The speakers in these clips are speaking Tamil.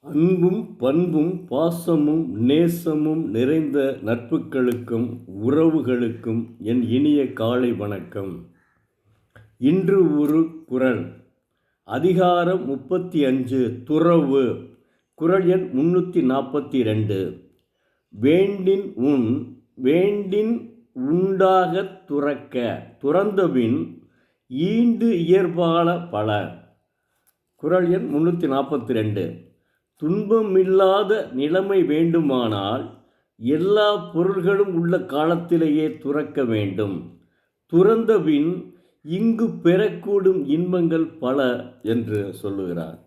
அன்பும் பண்பும் பாசமும் நேசமும் நிறைந்த நட்புகளுக்கும் உறவுகளுக்கும் என் இனிய காலை வணக்கம். இன்று ஒரு குறள். அதிகாரம் 35 துறவு. குறள் எண் 342. வேண்டின் உண்டாகத் துறக்க துறந்தபின் ஈண்டு இயல்பால பல. குறள் எண் 342. துன்பமில்லாத நிலைமை வேண்டுமானால் எல்லா பொருள்களும் உள்ள காலத்திலேயே துறக்க வேண்டும். துறந்தபின் இங்கு பெறக்கூடும் இன்பங்கள் பல என்று சொல்லுகிறார்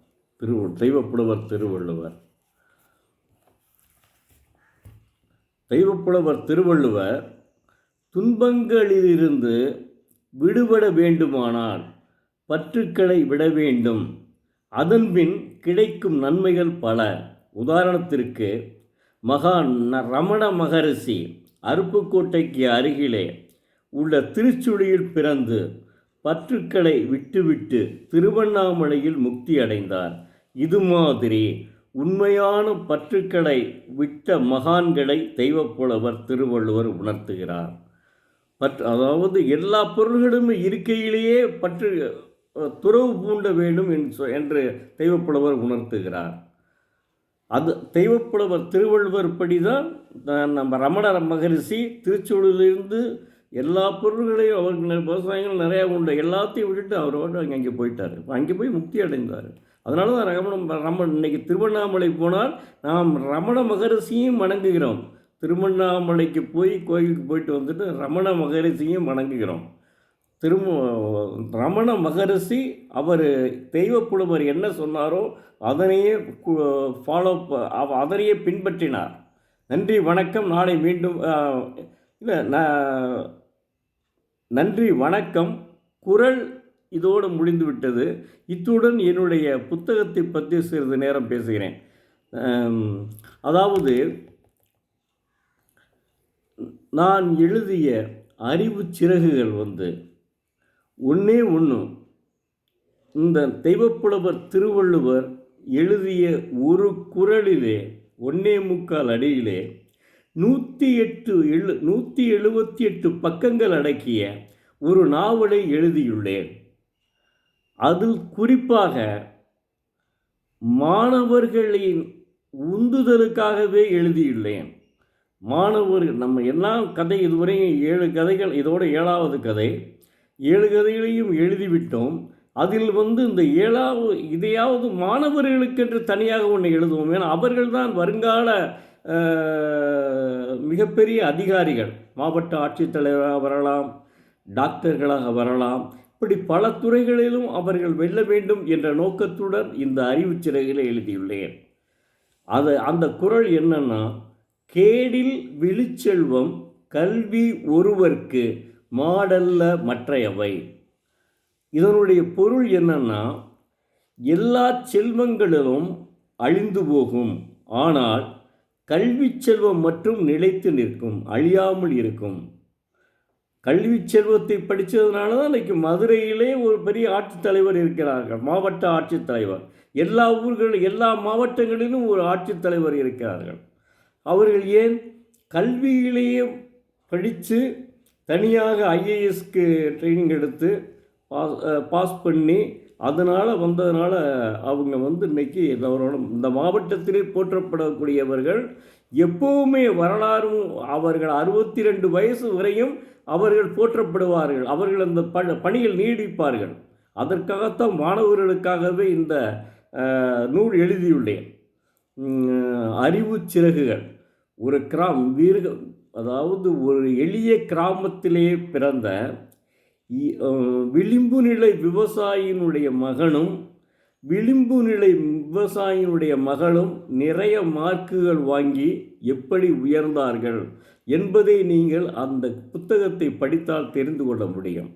தெய்வப்புலவர் திருவள்ளுவர். தெய்வப்புலவர் திருவள்ளுவர் துன்பங்களிலிருந்து விடுபட வேண்டுமானால் பற்றுக்களை விட வேண்டும். அதன்பின் கிடைக்கும் நன்மைகள் பல. உதாரணத்திற்கு ரமண மகரிஷி அருப்புக்கோட்டைக்கு அருகிலே உள்ள திருச்சுழியில் பிறந்து பற்றுக்களை விட்டுவிட்டு திருவண்ணாமலையில் முக்தி அடைந்தார். இது மாதிரி உண்மையான பற்றுக்களை விட்ட மகான்களை தெய்வப்புலவர் திருவள்ளுவர் உணர்த்துகிறார். அதாவது எல்லா பொருள்களும் இருக்கையிலேயே துறவு பூண்ட வேண்டும் என்று தெய்வப்புலவர் உணர்த்துகிறார். அது தெய்வப்புலவர் திருவள்ளுவர் படிதான் நம்ம ரமண மகரிஷி திருச்சூழலிருந்து எல்லா பொருள்களையும் அவர்கள் விவசாயங்கள் நிறையா உண்டு எல்லாத்தையும் விட்டுட்டு அவர் அங்கே போயிட்டார். அங்கே போய் முக்தி அடைந்தார். அதனால தான் ரமண இன்னைக்கு திருவண்ணாமலை போனால் நாம் ரமண மகரிஷியும் வணங்குகிறோம். திருவண்ணாமலைக்கு போய் கோயிலுக்கு போயிட்டு வந்துட்டு ரமண மகரிஷியும் வணங்குகிறோம். ரமண மகரிஷி அவர் தெய்வப்புலவர் என்ன சொன்னாரோ அதனையே அதனையே பின்பற்றினார். நன்றி வணக்கம். நாளை மீண்டும் நன்றி வணக்கம். குறள் இதோடு முடிந்துவிட்டது. இத்துடன் என்னுடைய புத்தகத்தை பற்றி சிறிது நேரம் பேசுகிறேன். அதாவது நான் எழுதிய அறிவு சிறகுகள் ஒன்று இந்த தெய்வப்புலவர் திருவள்ளுவர் எழுதிய ஒரு குறளிலே 1.25 அடியிலே 178 பக்கங்கள் அடக்கிய ஒரு நாவலை எழுதியுள்ளேன். அதில் குறிப்பாக மாணவர்களின் உந்துதலுக்காகவே எழுதியுள்ளேன். மாணவர்கள் நம்ம எல்லாம் கதை இதுவரையும் 7 கதைகள், இதோட 7வது கதை. 7 கதைகளையும் எழுதிவிட்டோம். அதில் இந்த 7வது இதையாவது மாணவர்களுக்கென்று தனியாக ஒன்று எழுதுவோம். ஏன்னா அவர்கள்தான் வருங்கால மிகப்பெரிய அதிகாரிகள். மாவட்ட ஆட்சித்தலைவராக வரலாம், டாக்டர்களாக வரலாம். இப்படி பல துறைகளிலும் அவர்கள் வெல்ல வேண்டும் என்ற நோக்கத்துடன் இந்த அறிவு சிறகிலே எழுதியுள்ளேன். அந்த குறள் என்னன்னா, கேடில் விழுச்செல்வம் கல்வி ஒருவர்க்கு மாடல்ல மற்றையவை. இதனுடைய பொருள் என்னன்னா, எல்லா செல்வங்களிலும் அழிந்து போகும், ஆனால் கல்வி செல்வம் மற்றும் நிலைத்து நிற்கும், அழியாமல் இருக்கும். கல்வி செல்வத்தை படித்ததுனால தான் இன்றைக்கி மதுரையிலே ஒரு பெரிய ஆட்சித்தலைவர் இருக்கிறார்கள், மாவட்ட ஆட்சித்தலைவர். எல்லா எல்லா மாவட்டங்களிலும் ஒரு ஆட்சித்தலைவர் இருக்கிறார்கள். அவர்கள் ஏன் கல்வியிலேயே படித்து தனியாக ஐஏஎஸ்க்கு ட்ரைனிங் எடுத்து பாஸ் பண்ணி வந்ததுனால அவங்க இன்றைக்கி இந்த மாவட்டத்திலே போற்றப்படக்கூடியவர்கள். எப்போவுமே வரலாறும் அவர்கள் 62 வயசு வரையும் அவர்கள் போற்றப்படுவார்கள். அவர்கள் அந்த பணியில் நீடிப்பார்கள். அதற்காகத்தான் மாணவர்களுக்காகவே இந்த நூல் எழுதியுள்ளேன். அறிவு சிறகுகள். ஒரு அதாவது ஒரு எளிய கிராமத்திலே பிறந்த விளிம்பு நிலை விவசாயினுடைய மகளும் நிறைய மார்க்குகள் வாங்கி எப்படி உயர்ந்தார்கள் என்பதை நீங்கள் அந்த புத்தகத்தை படித்தால் தெரிந்து கொள்ள முடியும்.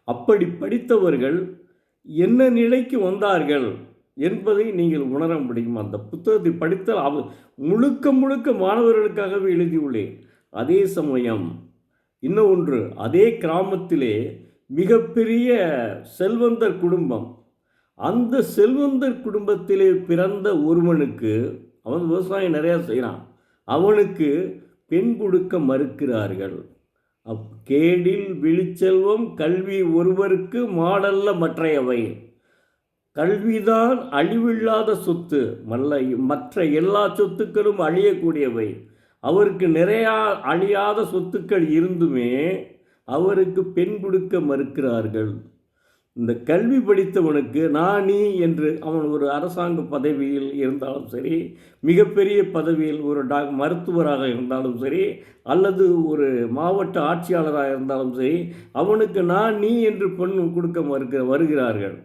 அப்படி படித்தவர்கள் என்ன நிலைக்கு வந்தார்கள் என்பதை நீங்கள் உணர முடியும். அந்த புத்தகத்தை படித்தால் முழுக்க மாணவர்களுக்காகவே எழுதியுள்ளேன். அதே சமயம் இன்னொன்று, அதே கிராமத்திலே மிகப்பெரிய செல்வந்தர் குடும்பம், அந்த செல்வந்தர் குடும்பத்திலே பிறந்த ஒருவனுக்கு, அவன் விவசாயம் நிறையா செய்கிறான், அவனுக்கு பெண் கொடுக்க மறுக்கிறார்கள். கேடில் விழிச்செல்வம் கல்வி ஒருவருக்கு மாடல்ல மற்றையவை. கல்விதான் அழிவில்லாத சொத்து, மற்ற எல்லா சொத்துக்களும் அழியக்கூடியவை. அவருக்கு நிறையா அழியாத சொத்துக்கள் இருந்துமே அவருக்கு பெண் கொடுக்க மறுக்கிறார்கள். இந்த கல்வி படித்தவனுக்கு நான் நீ என்று அவன் ஒரு அரசாங்க பதவியில் இருந்தாலும் சரி, மிகப்பெரிய பதவியில் ஒரு மருத்துவராக இருந்தாலும் சரி, அல்லது ஒரு மாவட்ட ஆட்சியாளராக இருந்தாலும் சரி, அவனுக்கு நான் நீ என்று பெண் கொடுக்க வருகிறார்கள்.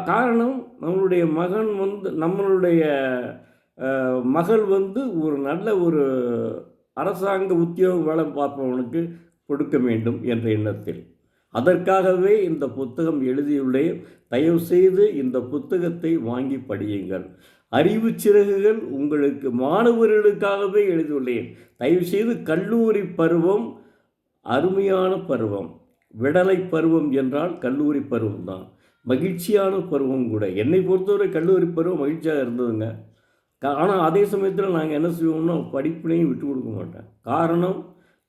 காரணம், நம்மளுடைய நம்மளுடைய மகள் ஒரு நல்ல ஒரு அரசாங்க உத்தியோக வேலை பார்ப்பவனுக்கு கொடுக்க வேண்டும் என்ற எண்ணத்தில். அதற்காகவே இந்த புத்தகம் எழுதியுள்ளேன். தயவுசெய்து இந்த புத்தகத்தை வாங்கி படியுங்கள். அறிவு சிறகுகள் உங்களுக்கு மாணவர்களுக்காகவே எழுதியுள்ளேன். தயவுசெய்து கல்லூரி பருவம் அருமையான பருவம். விடலை பருவம் என்றால் கல்லூரி பருவம் தான், மகிழ்ச்சியான பருவம் கூட. என்னை பொறுத்தவரை கல்லூரி பருவம் மகிழ்ச்சியாக இருந்ததுங்க. ஆனால் அதே சமயத்தில் நாங்கள் என்ன செய்வோம்னா படிப்பினையும் விட்டு கொடுக்க மாட்டேன். காரணம்,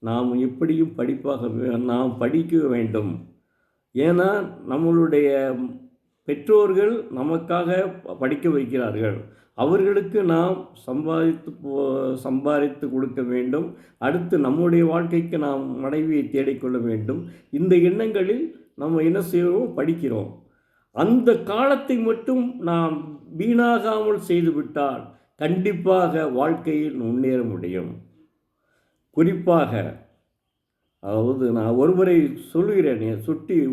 நாம் எப்படியும் நாம் படிக்க வேண்டும். ஏன்னா நம்மளுடைய பெற்றோர்கள் நமக்காக படிக்க வைக்கிறார்கள். அவர்களுக்கு நாம் சம்பாதித்து கொடுக்க வேண்டும். அடுத்து நம்முடைய வாழ்க்கைக்கு நாம் மனைவியை தேடிக்கொள்ள வேண்டும். இந்த எண்ணங்களில் நம்ம என்ன செய்கிறோம், படிக்கிறோம். அந்த காலத்தை மட்டும் நாம் வீணாகாமல் செய்துவிட்டால் கண்டிப்பாக வாழ்க்கையில் முன்னேற முடியும். குறிப்பாக, அதாவது நான் ஒருவரை சொல்லுகிறேன்,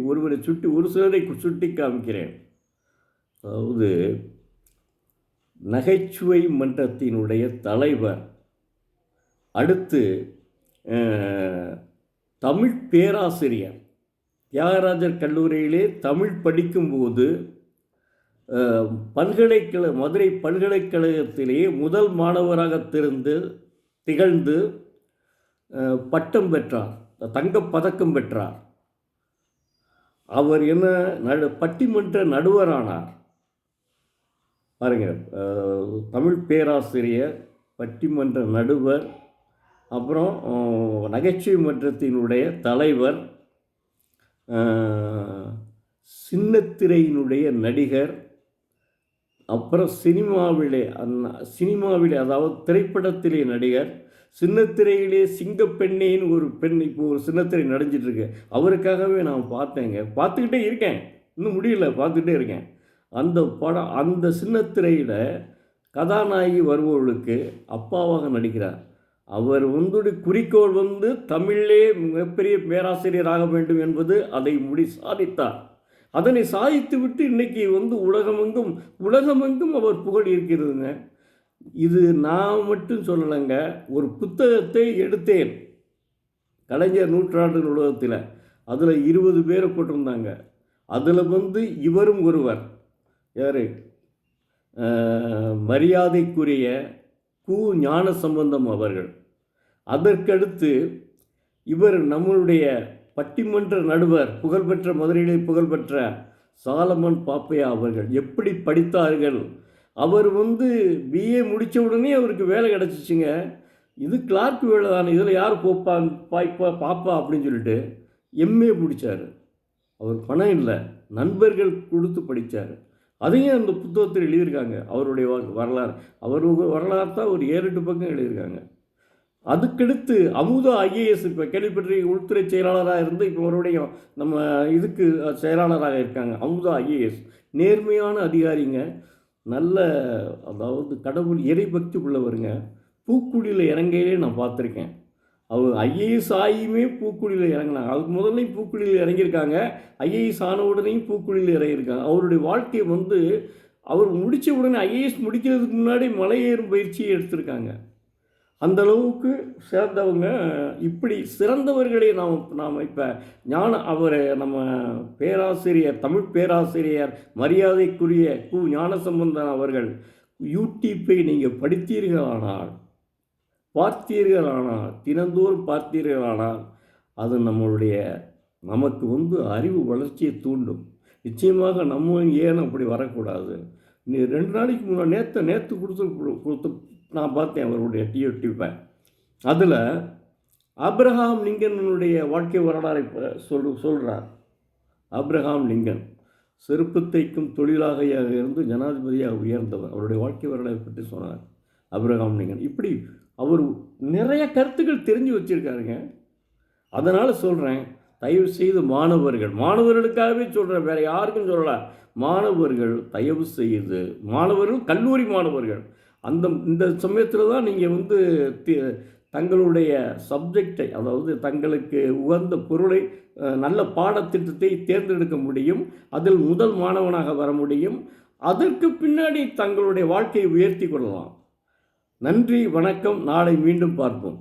ஒருவரை ஒரு சிலரை சுட்டி காமிக்கிறேன். அதாவது நகைச்சுவை மன்றத்தினுடைய தலைவர், அடுத்து தமிழ் பேராசிரியர், தியாகராஜர் கல்லூரியிலே தமிழ் படிக்கும்போது மதுரை பல்கலைக்கழகத்திலே முதல் மாணவராக திகழ்ந்து பட்டம் பெற்றார், தங்கப்பதக்கம் பெற்றார். அவர் பட்டிமன்ற நடுவரானார். பாருங்கள், தமிழ் பேராசிரியர், பட்டிமன்ற நடுவர், அப்புறம் நகைச்சுவை மன்றத்தினுடைய தலைவர், சின்னத்திரையினுடைய நடிகர், அப்புறம் சினிமாவிலே அதாவது திரைப்படத்திலே நடிகர், சின்னத்திரையிலே சிங்கப்பெண்ணேன்னு ஒரு பெண் இப்போ ஒரு சின்னத்திரை நடிஞ்சிட்ருக்கு. அவருக்காகவே நான் பார்த்துக்கிட்டே இருக்கேன், இன்னும் முடியல, பார்த்துக்கிட்டே இருக்கேன். அந்த சின்னத்திரையில் கதாநாயகி வருபவர்களுக்கு அப்பாவாக நடிக்கிறார். அவர் குறிக்கோள் தமிழிலே மிகப்பெரிய பேராசிரியராக வேண்டும் என்பது. அதை சாதித்தார். அதனை சாதித்துவிட்டு இன்றைக்கி உலகமெங்கும் அவர் புகழ் இருக்கிறதுங்க. இது நான் மட்டும் சொல்லலைங்க. ஒரு புத்தகத்தை எடுத்தேன், கலைஞர் நூற்றாண்டு நூலகத்தில். அதில் 20 பேரை போட்டிருந்தாங்க. அதில் இவரும் ஒருவர். யார்? மரியாதைக்குரிய கு. ஞானசம்பந்தம் அவர்கள். அதற்கடுத்து இவர் நம்மளுடைய பட்டிமன்ற நடுவர், புகழ்பெற்ற மதுரையிலே புகழ்பெற்ற சாலமன் பாப்பையா அவர்கள். எப்படி படித்தார்கள்? அவர் பிஏ முடித்த உடனே அவருக்கு வேலை கிடச்சிச்சிங்க. இது கிளார்க் வேலை தானே, இதில் யார் பாப்பா அப்படின்னு சொல்லிட்டு எம்ஏ முடித்தார். அவர் பணம் இல்லை, நண்பர்கள் கொடுத்து படித்தார். அதையும் அந்த புத்தகத்தில் எழுதியிருக்காங்க. அவருடைய வரலாறு, வரலாறு தான் ஒரு 7-8 பக்கம் எழுதியிருக்காங்க. அதுக்கடுத்து அமுதா ஐஏஎஸ், இப்போ கேள்விப்பற்றி உள்துறை செயலாளராக இருந்து இப்போ மறுபடியும் நம்ம இதுக்கு செயலாளராக இருக்காங்க. அமுதா ஐஏஎஸ் நேர்மையான அதிகாரிங்க, நல்ல, அதாவது கடவுள் இறைபக்தி உள்ளவருங்க. பூக்குழியில் இறங்கையிலே நான் பார்த்துருக்கேன். அவர் ஐஏஎஸ் ஆகியுமே பூக்குழியில் இறங்கினாங்க. அதுக்கு முதல்லையும் பூக்குழியில் இறங்கியிருக்காங்க, ஐஏஎஸ் ஆன உடனேயும் பூக்குழியில் இறங்கியிருக்காங்க. அவருடைய வாழ்க்கையை அவர் முடித்த உடனே ஐஏஎஸ் முடிக்கிறதுக்கு முன்னாடி மலை ஏறும் பயிற்சியை எடுத்திருக்காங்க. அந்த அளவுக்கு சிறந்தவங்க. இப்படி சிறந்தவர்களே நாம் இப்போ நம்ம பேராசிரியர், தமிழ் பேராசிரியர், மரியாதைக்குரிய கு. ஞானசம்பந்தன் அவர்கள் யூடியூப்பை நீங்கள் பார்த்தீர்களானால், தினந்தோறும் பார்த்தீர்களானால், அது நமக்கு அறிவு வளர்ச்சியை தூண்டும். நிச்சயமாக நம்ம ஏன் அப்படி வரக்கூடாது? நீ 2 நாளைக்கு முன்னாடி நேத்து கொடுத்து நான் பார்த்தேன் அவருடைய டிப்ப. அதில் ஆபிரகாம் லிங்கனுடைய வாழ்க்கை வரலாறை சொல்றார். ஆபிரகாம் லிங்கன் செருப்பு தைக்கும் தொழிலாளியாக இருந்து ஜனாதிபதியாக உயர்ந்தவர். அவருடைய வாழ்க்கை வரலாறை பற்றி சொன்னார் ஆபிரகாம் லிங்கன். இப்படி அவர் நிறைய கருத்துக்கள் தெரிஞ்சு வச்சுருக்காருங்க. அதனால் சொல்கிறேன், தயவு செய்து மாணவர்களுக்காகவே சொல்கிறேன், வேறு யாருக்கும் சொல்லலை. மாணவர்கள் தயவு செய்து கல்லூரி மாணவர்கள் இந்த சமயத்தில் தான் நீங்கள் தங்களுடைய சப்ஜெக்டை, அதாவது தங்களுக்கு உகந்த பொருளை, நல்ல பாடத்திட்டத்தை தேர்ந்தெடுக்க முடியும். அதில் முதல் மாணவனாக வர முடியும். அதற்கு பின்னாடி தங்களுடைய வாழ்க்கையை உயர்த்தி கொள்ளலாம். நன்றி, வணக்கம். நாளை மீண்டும் பார்ப்போம்.